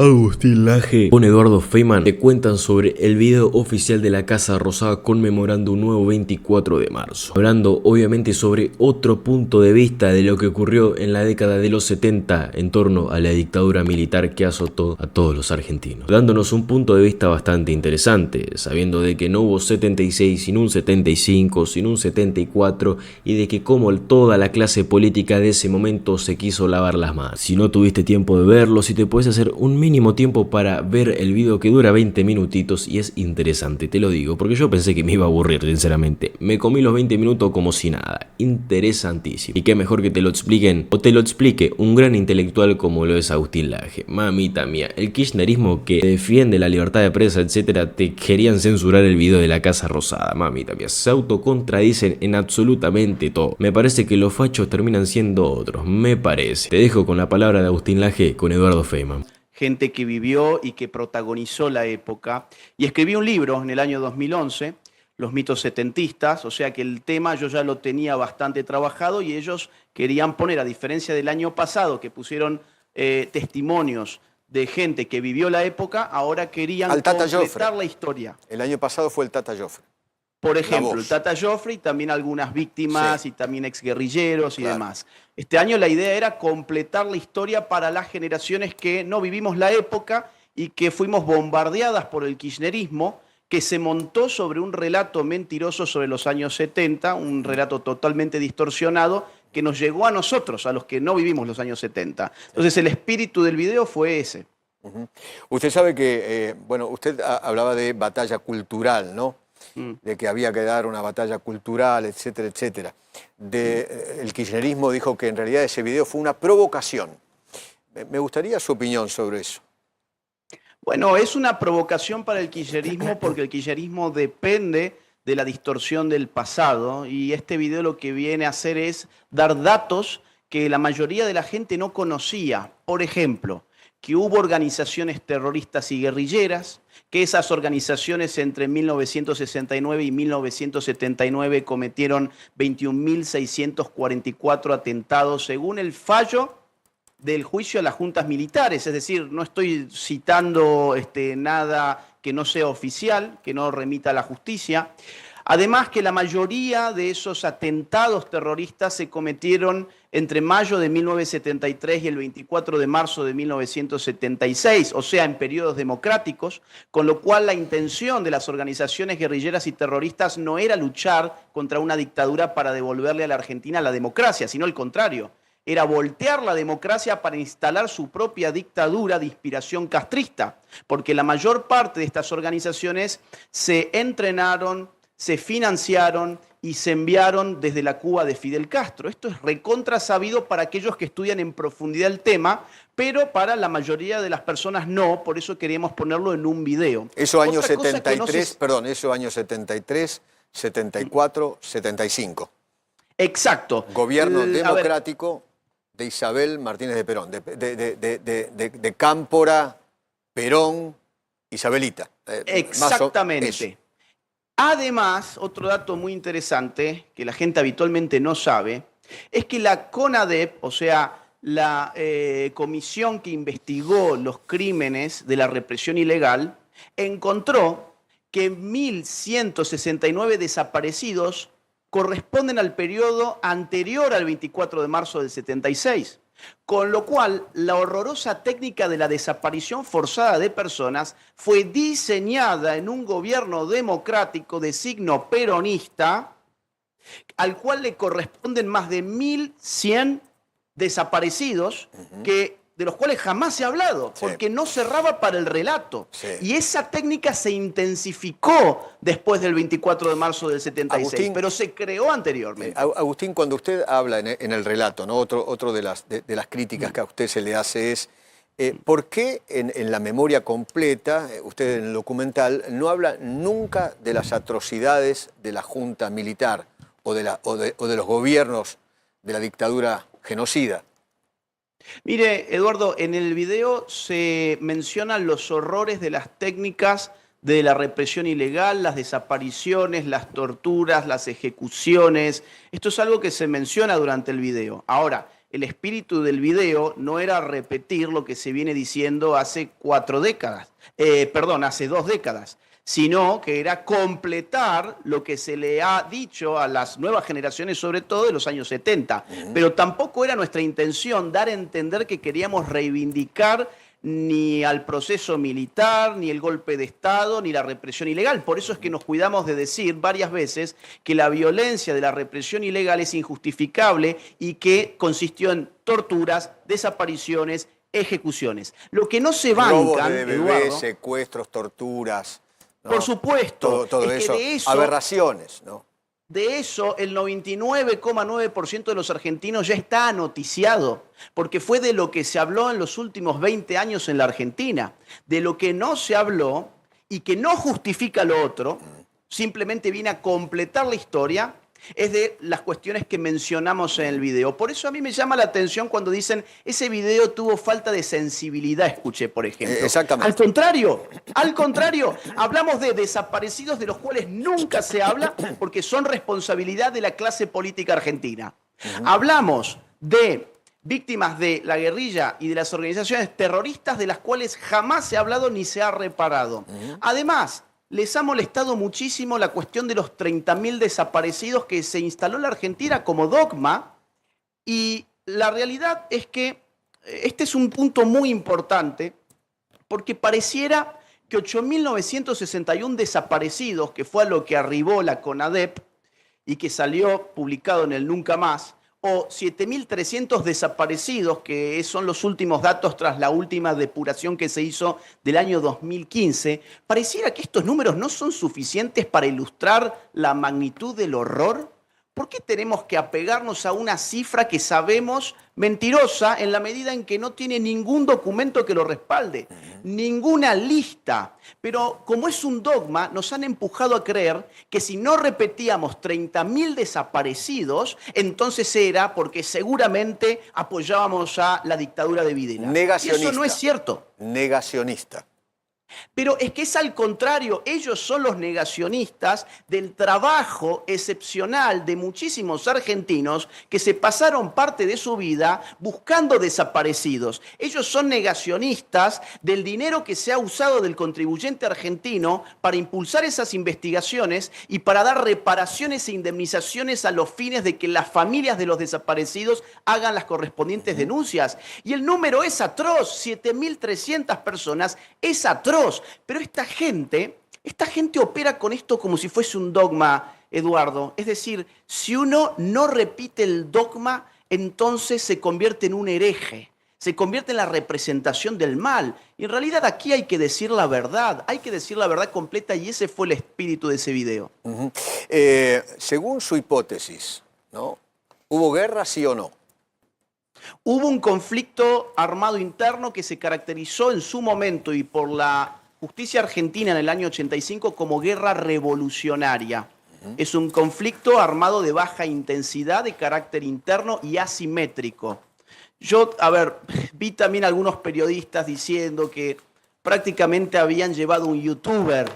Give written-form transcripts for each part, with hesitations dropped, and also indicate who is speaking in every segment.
Speaker 1: Agustín Laje con Eduardo Feynman te cuentan sobre el video oficial de la Casa Rosada conmemorando un nuevo 24 de marzo. Hablando obviamente sobre otro punto de vista de lo que ocurrió en la década de los 70 en torno a la dictadura militar que azotó a todos los argentinos. Dándonos un punto de vista bastante interesante, sabiendo de que no hubo 76 sin un 75, sin un 74 y de que como toda la clase política de ese momento se quiso lavar las manos. Si no tuviste tiempo de verlo, si te puedes hacer un mínimo tiempo para ver el video que dura 20 minutitos y es interesante, te lo digo, porque yo pensé que me iba a aburrir, sinceramente. Me comí los 20 minutos como si nada. Interesantísimo. Y qué mejor que te lo expliquen o te lo explique un gran intelectual como lo es Agustín Laje. Mamita mía, el kirchnerismo que defiende la libertad de prensa, etcétera, te querían censurar el video de la Casa Rosada. Mamita mía, se autocontradicen en absolutamente todo. Me parece que los fachos terminan siendo otros, me parece. Te dejo con la palabra de Agustín Laje con Eduardo Feynman.
Speaker 2: Gente que vivió y que protagonizó la época, y escribí un libro en el año 2011, Los mitos setentistas, o sea que el tema yo ya lo tenía bastante trabajado y ellos querían poner, a diferencia del año pasado, que pusieron testimonios de gente que vivió la época, ahora querían completar la historia.
Speaker 3: El año pasado fue el Tata Joffre.
Speaker 2: Por ejemplo, el Tata Joffre y también algunas víctimas y también exguerrilleros y demás. Este año la idea era completar la historia para las generaciones que no vivimos la época y que fuimos bombardeadas por el kirchnerismo, que se montó sobre un relato mentiroso sobre los años 70, un relato totalmente distorsionado que nos llegó a nosotros, a los que no vivimos los años 70. Entonces el espíritu del video fue ese.
Speaker 3: Usted sabe que, bueno, usted hablaba de batalla cultural, ¿no? De que había que dar una batalla cultural, etcétera, etcétera. El kirchnerismo dijo que en realidad ese video fue una provocación. Me gustaría su opinión sobre eso.
Speaker 2: Bueno, es una provocación para el kirchnerismo porque el kirchnerismo depende de la distorsión del pasado y este video lo que viene a hacer es dar datos que la mayoría de la gente no conocía. Por ejemplo, que hubo organizaciones terroristas y guerrilleras, que esas organizaciones entre 1969 y 1979 cometieron 21.644 atentados según el fallo del juicio a las juntas militares. Es decir, no estoy citando nada que no sea oficial, que no remita a la justicia. Además que la mayoría de esos atentados terroristas se cometieron entre mayo de 1973 y el 24 de marzo de 1976, o sea, en periodos democráticos, con lo cual la intención de las organizaciones guerrilleras y terroristas no era luchar contra una dictadura para devolverle a la Argentina la democracia, sino al contrario, era voltear la democracia para instalar su propia dictadura de inspiración castrista, porque la mayor parte de estas organizaciones se entrenaron, se financiaron y se enviaron desde la Cuba de Fidel Castro. Esto es recontra sabido para aquellos que estudian en profundidad el tema, pero para la mayoría de las personas no, por eso queríamos ponerlo en un video.
Speaker 3: Eso años 73, perdón, eso años 73, 74, 75.
Speaker 2: Exacto.
Speaker 3: Gobierno democrático de Isabel Martínez de Perón, de Cámpora, Perón, Isabelita.
Speaker 2: Exactamente. Además, otro dato muy interesante que la gente habitualmente no sabe, es que la CONADEP, o sea, la comisión que investigó los crímenes de la represión ilegal, encontró que 1.169 desaparecidos corresponden al periodo anterior al 24 de marzo del 76. Con lo cual, la horrorosa técnica de la desaparición forzada de personas fue diseñada en un gobierno democrático de signo peronista, al cual le corresponden más de 1.100 desaparecidos, de los cuales jamás se ha hablado, porque no cerraba para el relato. Y esa técnica se intensificó después del 24 de marzo del 76, Agustín, pero se creó anteriormente.
Speaker 3: Agustín, cuando usted habla en el relato, ¿no? Otro de las críticas que a usted se le hace es, ¿por qué en la memoria completa, usted en el documental, no habla nunca de las atrocidades de la junta militar o de los gobiernos de la dictadura genocida?
Speaker 2: Mire, Eduardo, en el video se mencionan los horrores de las técnicas de la represión ilegal, las desapariciones, las torturas, las ejecuciones. Esto es algo que se menciona durante el video. Ahora, el espíritu del video no era repetir lo que se viene diciendo hace 4 décadas, hace 2 décadas, sino que era completar lo que se le ha dicho a las nuevas generaciones, sobre todo de los años 70. Pero tampoco era nuestra intención dar a entender que queríamos reivindicar ni al proceso militar, ni el golpe de Estado, ni la represión ilegal. Por eso es que nos cuidamos de decir varias veces que la violencia de la represión ilegal es injustificable y que consistió en torturas, desapariciones, ejecuciones. Lo que no se bancan,
Speaker 3: robos de bebés,
Speaker 2: Eduardo,
Speaker 3: secuestros, torturas, ¿no?
Speaker 2: Por supuesto.
Speaker 3: Todo
Speaker 2: es
Speaker 3: eso,
Speaker 2: que de eso,
Speaker 3: aberraciones, ¿no?
Speaker 2: de eso, el 99,9% de los argentinos ya está noticiado, porque fue de lo que se habló en los últimos 20 años en la Argentina. De lo que no se habló y que no justifica lo otro, simplemente viene a completar la historia, es de las cuestiones que mencionamos en el video. Por eso a mí me llama la atención cuando dicen, ese video tuvo falta de sensibilidad, escuché, por ejemplo.
Speaker 3: Exactamente.
Speaker 2: Al contrario, hablamos de desaparecidos de los cuales nunca se habla porque son responsabilidad de la clase política argentina. Hablamos de víctimas de la guerrilla y de las organizaciones terroristas de las cuales jamás se ha hablado ni se ha reparado. Además, les ha molestado muchísimo la cuestión de los 30.000 desaparecidos que se instaló en la Argentina como dogma, y la realidad es que este es un punto muy importante porque pareciera que 8.961 desaparecidos, que fue a lo que arribó la CONADEP y que salió publicado en el Nunca Más, o 7.300 desaparecidos, que son los últimos datos tras la última depuración que se hizo del año 2015, pareciera que estos números no son suficientes para ilustrar la magnitud del horror. ¿Por qué tenemos que apegarnos a una cifra que sabemos mentirosa en la medida en que no tiene ningún documento que lo respalde, ninguna lista? Pero como es un dogma, nos han empujado a creer que si no repetíamos 30.000 desaparecidos, entonces era porque seguramente apoyábamos a la dictadura de Videla.
Speaker 3: Negacionista.
Speaker 2: Y eso no es cierto.
Speaker 3: Negacionista.
Speaker 2: Pero es que es al contrario, ellos son los negacionistas del trabajo excepcional de muchísimos argentinos que se pasaron parte de su vida buscando desaparecidos. Ellos son negacionistas del dinero que se ha usado del contribuyente argentino para impulsar esas investigaciones y para dar reparaciones e indemnizaciones a los fines de que las familias de los desaparecidos hagan las correspondientes denuncias. Y el número es atroz, 7.300 personas, es atroz. Pero esta gente opera con esto como si fuese un dogma, Eduardo. Es decir, si uno no repite el dogma, entonces se convierte en un hereje, se convierte en la representación del mal. Y en realidad aquí hay que decir la verdad completa, y ese fue el espíritu de ese video.
Speaker 3: Según su hipótesis, ¿no? ¿Hubo guerra, sí o no?
Speaker 2: Hubo un conflicto armado interno que se caracterizó en su momento y por la justicia argentina en el año 85 como guerra revolucionaria. Es un conflicto armado de baja intensidad, de carácter interno y asimétrico. Yo, vi también algunos periodistas diciendo que prácticamente habían llevado un youtuber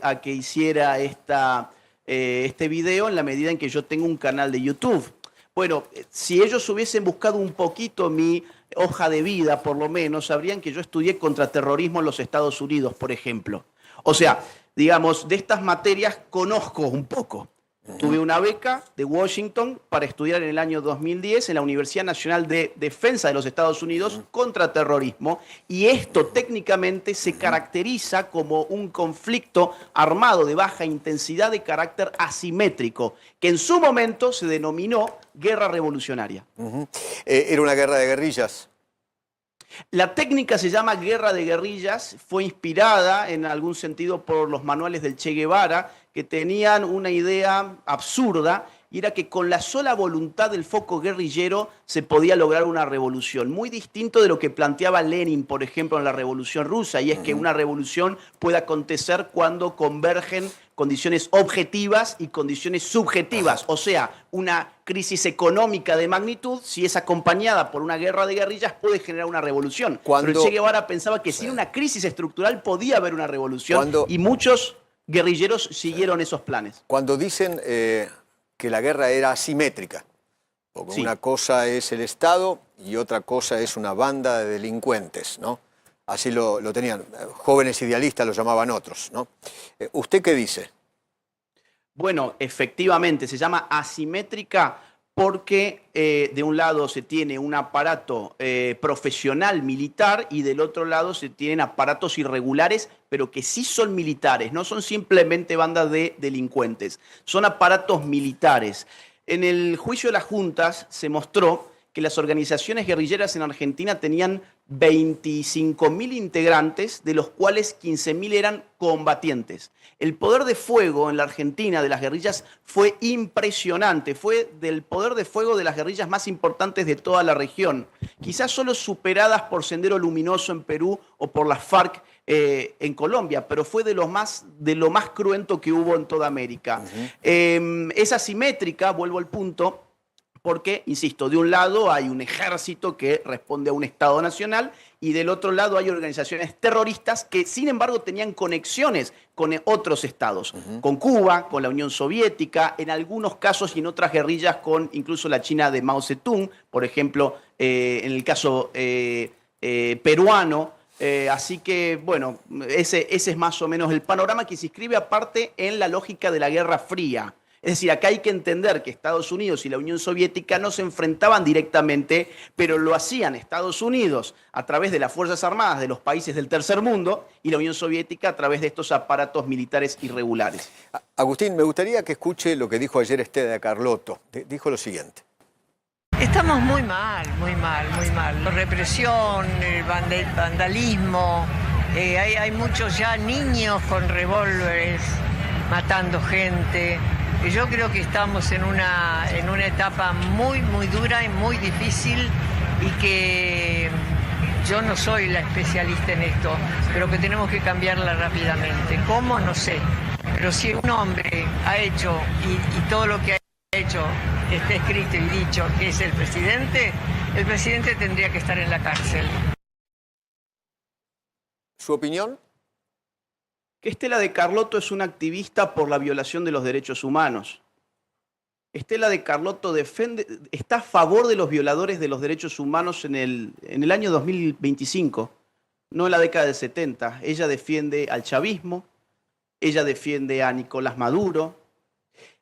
Speaker 2: a que hiciera este video en la medida en que yo tengo un canal de YouTube. Bueno, si ellos hubiesen buscado un poquito mi hoja de vida, por lo menos, sabrían que yo estudié contraterrorismo en los Estados Unidos, por ejemplo. O sea, digamos, de estas materias conozco un poco. Tuve una beca de Washington para estudiar en el año 2010 en la Universidad Nacional de Defensa de los Estados Unidos contraterrorismo, y esto técnicamente se caracteriza como un conflicto armado de baja intensidad de carácter asimétrico, que en su momento se denominó guerra revolucionaria.
Speaker 3: ¿Era una guerra de guerrillas?
Speaker 2: La técnica se llama guerra de guerrillas, fue inspirada en algún sentido por los manuales del Che Guevara, que tenían una idea absurda, y era que con la sola voluntad del foco guerrillero se podía lograr una revolución. Muy distinto de lo que planteaba Lenin, por ejemplo, en la Revolución Rusa, y es que una revolución puede acontecer cuando convergen condiciones objetivas y condiciones subjetivas. O sea, una crisis económica de magnitud, si es acompañada por una guerra de guerrillas, puede generar una revolución. Pero el Che Guevara pensaba que sin una crisis estructural podía haber una revolución, y muchos guerrilleros siguieron esos planes.
Speaker 3: Cuando dicen que la guerra era asimétrica, Porque
Speaker 2: Sí.
Speaker 3: una cosa es el Estado y otra cosa es una banda de delincuentes, ¿no? Así lo tenían. Jóvenes idealistas lo llamaban otros, ¿no? ¿Usted qué dice?
Speaker 2: Bueno, efectivamente, se llama asimétrica porque de un lado se tiene un aparato profesional militar y del otro lado se tienen aparatos irregulares, pero que sí son militares, no son simplemente bandas de delincuentes, son aparatos militares. En el juicio de las juntas se mostró que las organizaciones guerrilleras en Argentina tenían 25.000 integrantes, de los cuales 15.000 eran combatientes. El poder de fuego en la Argentina de las guerrillas fue impresionante, fue del poder de fuego de las guerrillas más importantes de toda la región, quizás solo superadas por Sendero Luminoso en Perú o por las FARC en Colombia, pero fue de lo más cruento que hubo en toda América. Es asimétrica, vuelvo al punto, porque, insisto, de un lado hay un ejército que responde a un Estado nacional y del otro lado hay organizaciones terroristas que, sin embargo, tenían conexiones con otros estados, con Cuba, con la Unión Soviética, en algunos casos y en otras guerrillas con incluso la China de Mao Zedong, por ejemplo, en el caso peruano. Así que, bueno, ese es más o menos el panorama que se inscribe aparte en la lógica de la Guerra Fría. Es decir, acá hay que entender que Estados Unidos y la Unión Soviética no se enfrentaban directamente, pero lo hacían Estados Unidos a través de las Fuerzas Armadas de los países del tercer mundo y la Unión Soviética a través de estos aparatos militares irregulares.
Speaker 3: Agustín, me gustaría que escuche lo que dijo ayer Estela de Carlotto. Dijo lo siguiente.
Speaker 4: Estamos muy mal, muy mal, muy mal. La represión, el vandalismo, hay muchos ya niños con revólveres matando gente. Yo creo que estamos en una etapa muy, muy dura y muy difícil y que yo no soy la especialista en esto, pero que tenemos que cambiarla rápidamente. ¿Cómo? No sé. Pero si un hombre ha hecho y todo lo que ha hecho está escrito y dicho que es el presidente tendría que estar en la cárcel.
Speaker 3: ¿Su opinión?
Speaker 2: Que Estela de Carlotto es una activista por la violación de los derechos humanos. Estela de Carlotto está a favor de los violadores de los derechos humanos en el año 2025, no en la década del 70. Ella defiende al chavismo, ella defiende a Nicolás Maduro,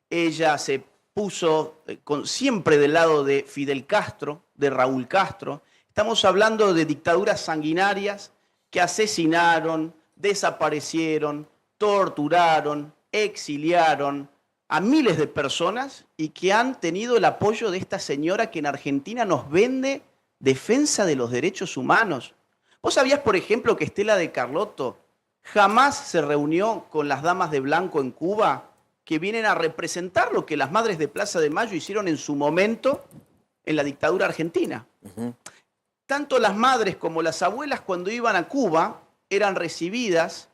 Speaker 2: ella se puso siempre del lado de Fidel Castro, de Raúl Castro. Estamos hablando de dictaduras sanguinarias que asesinaron, desaparecieron, torturaron, exiliaron a miles de personas y que han tenido el apoyo de esta señora que en Argentina nos vende defensa de los derechos humanos. ¿Vos sabías, por ejemplo, que Estela de Carlotto jamás se reunió con las damas de blanco en Cuba, que vienen a representar lo que las madres de Plaza de Mayo hicieron en su momento en la dictadura argentina? Tanto las madres como las abuelas, cuando iban a Cuba, eran recibidas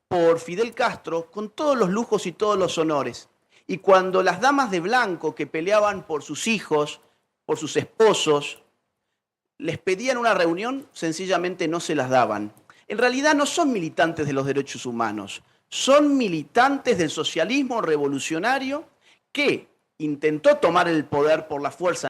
Speaker 2: por Fidel Castro con todos los lujos y todos los honores. Y cuando las damas de blanco que peleaban por sus hijos, por sus esposos, les pedían una reunión, sencillamente no se las daban. En realidad no son militantes de los derechos humanos, son militantes del socialismo revolucionario que intentó tomar el poder por la fuerza